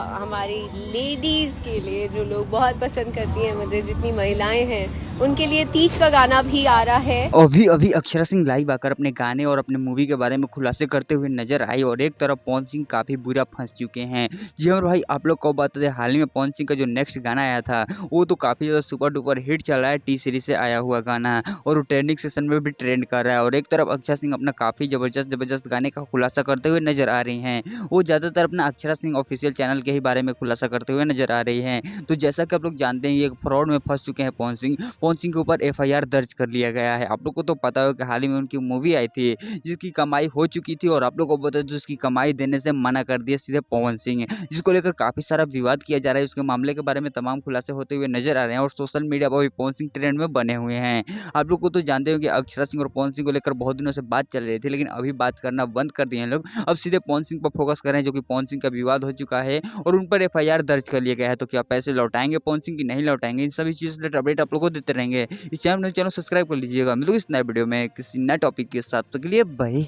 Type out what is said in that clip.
हमारी लेडीज़ के लिए, जो लोग बहुत पसंद करती हैं मुझे, जितनी महिलाएं हैं उनके लिए तीज का गाना भी आ रहा है। अभी अभी अक्षरा सिंह लाइव आकर अपने गाने और अपने मूवी के बारे में खुलासे करते हुए नजर आई और एक तरफ पवन सिंह काफी बुरा फंस चुके हैं। जी और भाई, आप लोग को बता दें, हाल ही में पवन सिंह का जो नेक्स्ट गाना आया था वो तो काफी ज्यादा सुपर डुपर हिट चल रहा है। टी सीरीज से आया हुआ गाना है और वो ट्रेंडिंग सेशन में भी ट्रेंड कर रहा है। और एक तरफ अक्षरा सिंह अपना काफी जबरदस्त जबरदस्त गाने का खुलासा करते हुए नजर आ रही हैं। वो ज्यादातर अपना अक्षरा सिंह ऑफिशियल चैनल के ही बारे में खुलासा करते हुए नजर आ रही हैं। तो जैसा कि आप लोग जानते हैं, ये फ्रॉड में फंस चुके हैं पवन सिंह। पवन सिंह के ऊपर एफआईआर दर्ज कर लिया गया है। आप लोग को तो पता हो कि हाल ही में उनकी मूवी आई थी जिसकी कमाई हो चुकी थी, और आप लोग को बता दें उसकी कमाई देने से मना कर दिया सीधे पवन सिंह, जिसको लेकर काफी सारा विवाद किया जा रहा है। उसके मामले के बारे में तमाम खुलासे होते हुए नजर आ रहे हैं और सोशल मीडिया पर भी पवन सिंह ट्रेंड में बने हुए हैं। आप लोग को तो जानते हो कि अक्षरा सिंह और पवन सिंह को लेकर बहुत दिनों से बात चल रही थी, लेकिन अभी बात करना बंद कर दिए हैं लोग। अब सीधे पवन सिंह पर फोकस कर रहे हैं, जो कि पवन सिंह का विवाद हो चुका है और उन पर एफआईआर दर्ज कर लिया गया है। तो क्या पैसे लौटाएंगे पवन सिंह की नहीं लौटाएंगे, इन सभी चीजों से अपडेट आप लोग को देते रहेंगे। इस चैनल सब्सक्राइब कर लीजिएगा। मिलूंगा इस नए वीडियो में किसी नए टॉपिक के साथ। तो के लिए बाय।